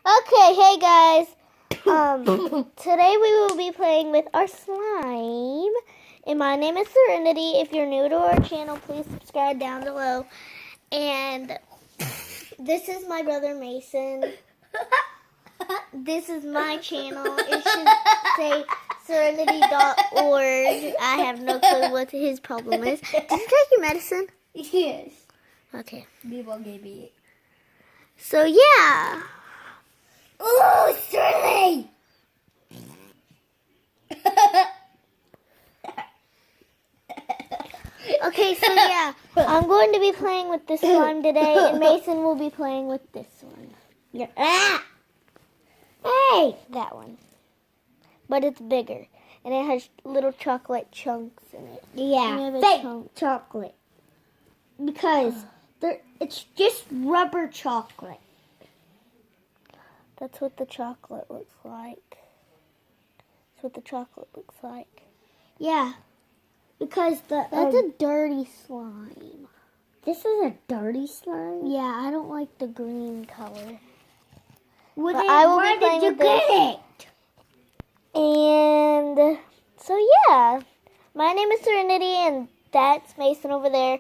Okay, hey guys. Today we will be playing with our slime. And my name is Serenity. If you're new to our channel, please subscribe down below. And this is my brother Mason. This is my channel. It should say serenity.org. I have no clue what his problem is. Did you take your medicine? Yes. Okay. People gave me it. So yeah. Ooh, Shirley! Okay, so yeah, I'm going to be playing with this slime today, and Mason will be playing with this one. Yeah. Ah! Hey! That one. But it's bigger, and it has little chocolate chunks in it. Yeah, fake chocolate. Because it's just rubber chocolate. That's what the chocolate looks like. That's what the chocolate looks like. Yeah. Because That's a dirty slime. this is a dirty slime? Yeah, I don't like the green color. Well, But then I will why be playing did you with this. get it? And so yeah, my name is Serenity, and that's Mason over there.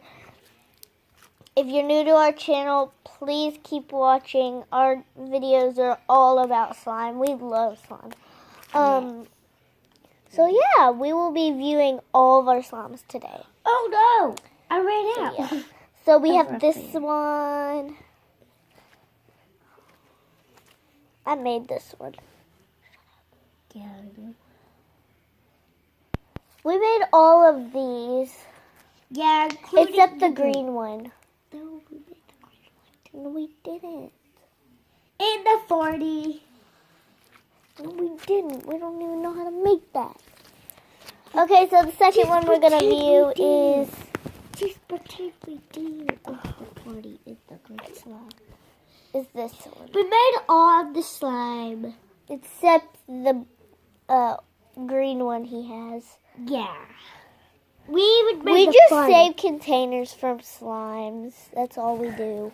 If you're new to our channel, please keep watching. Our videos are all about slime. We love slime. So yeah, we will be viewing all of our slimes today. Oh no! I ran out. Yeah. So we have That's this one. I made this one. Yeah, I do. We made all of these, Yeah, except the green one. No, we made the green No, we didn't. one. In the 40. No, we didn't. We don't even know how to make that. Okay, so the second one we're going to view is... Just pretend we did. Oh, the 40 is the green slime. Is this one. We made all the slime. Except the green one he has. Yeah. We would make We the just 40. save containers from slimes. That's all we do.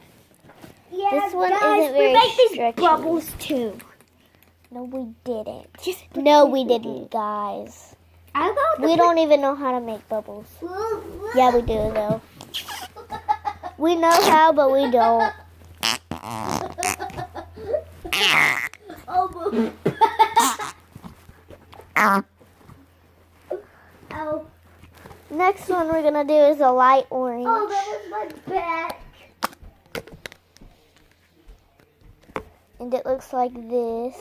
Yeah, this one guys, isn't very we make these stretchy. bubbles too. No, we didn't. Just No, we didn't, guys. We don't even know how to make bubbles. Yeah, we do, though. We know how, but we don't. Oh, Next one we're going to do is a light orange. oh, that was my back. And it looks like this.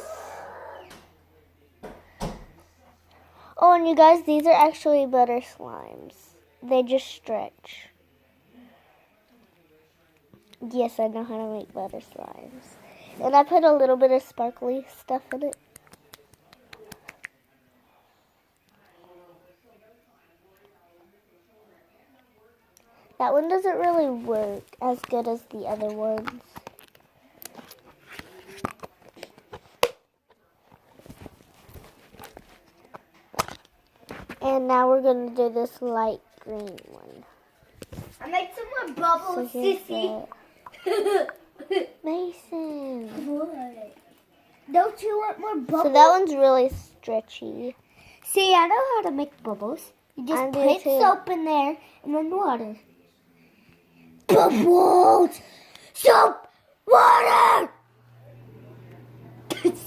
Oh, and you guys, these are actually butter slimes. They just stretch. Yes, I know how to make butter slimes. And I put a little bit of sparkly stuff in it. That one doesn't really work as good as the other ones. And now we're going to do this light green one. I made some more bubbles, here's sissy. Mason. What? Don't you want more bubbles? So that one's really stretchy. See, I know how to make bubbles. You just I do put too. soap in there and then water. Bubbles! Soap! Water!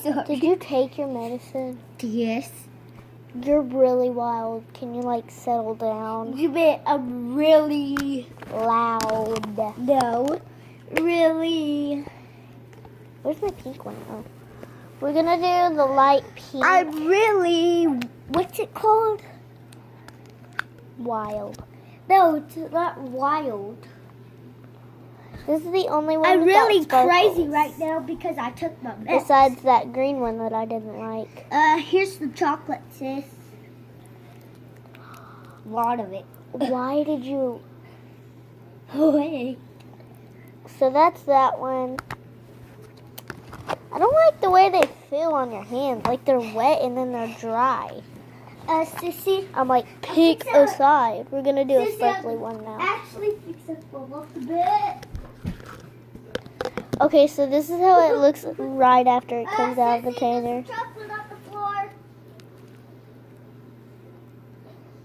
Sorry. Did you take your medicine? Yes. You're really wild. Can you like settle down? You made a really Loud. no, really. Where's my pink one? Oh. We're gonna do the light pink. I'm really. What's it called? Wild. No, it's not wild. This is the only one I'm without really sparkles. crazy right now because I took my meds. Besides that green one that I didn't like. Here's the chocolate, sis. A lot of it. Why did you... Wait. So that's that one. I don't like the way they feel on your hands. Like they're wet and then they're dry. Sissy. I'm like, pick a- aside. We're gonna do a Sissy, sparkly one now. Actually, fix this bubble a bit. Okay, so this is how it looks right after it comes out of the container. Chocolate on the floor.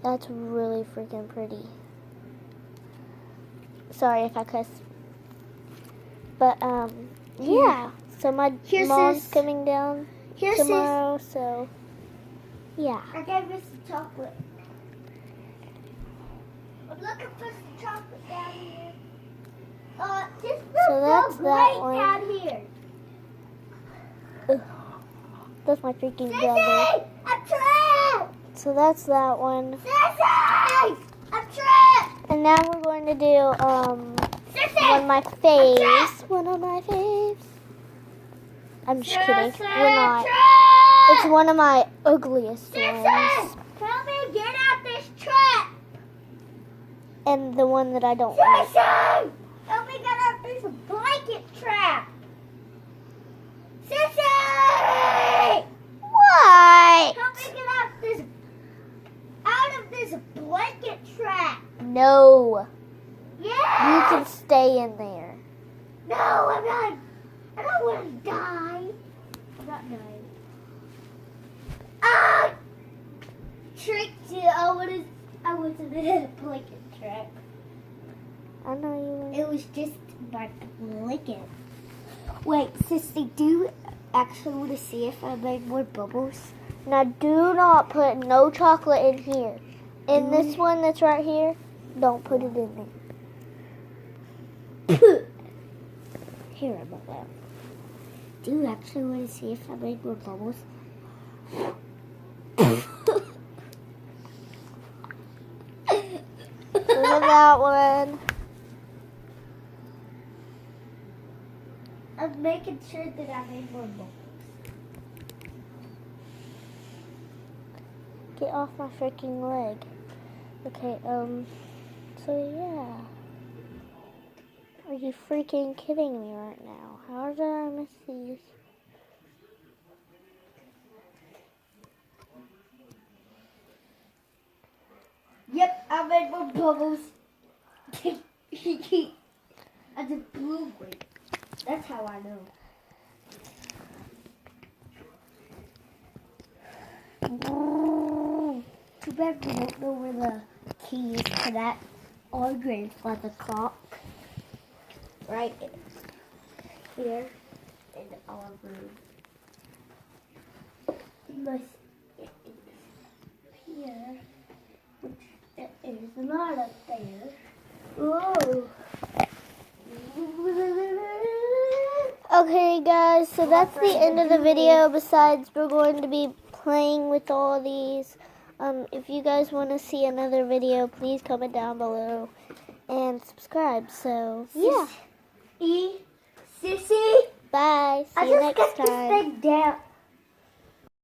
That's really freaking pretty. Sorry if I cuss. But, yeah. So my Here's mom's this. coming down Here's tomorrow, so, yeah. I gave us some chocolate. I'm looking for some chocolate down here. This So smells that's so that great one. down here. That's my freaking brother. Sissy, I'm trapped. So that's that one. Sissy, I'm trapped. And now we're going to do, Sissy, one of my faves. One of my faves. I'm just kidding. We're not. It's one of my ugliest ones. Sissy, help me get out this trap. And the one that I don't like. Sissy, help me get out this blanket trap. Sissy, What? help me get out of this blanket trap. No. You Yeah. can stay in there. No, I'm not. I don't want to die. I'm not dying. Ah! Tricked you. I wasn't in a blanket trap. I know you. It was just my blanket. Wait, Sissy, do you actually want to see if I made more bubbles? Now do not put no chocolate in here. In this one that's right here, don't put it in there. Here, I'm about that. Do you actually want to see if I made more bubbles? Look at that one. I'm making sure that I made more bubbles. Get off my freaking leg. Okay, so yeah. Are you freaking kidding me right now? How did I miss these? Yep, I made more bubbles. I just blew one. That's how I know. Too bad we don't know where the key is to that our grandfather clock. Right here in our room. Unless it is here, which it is not up there. Whoa. Okay guys, so that's the end of the video. Besides, we're going to be playing with all these. If you guys want to see another video, please comment down below and subscribe. So, yeah. Sissy, Bye. See I you just next got this time. thing down.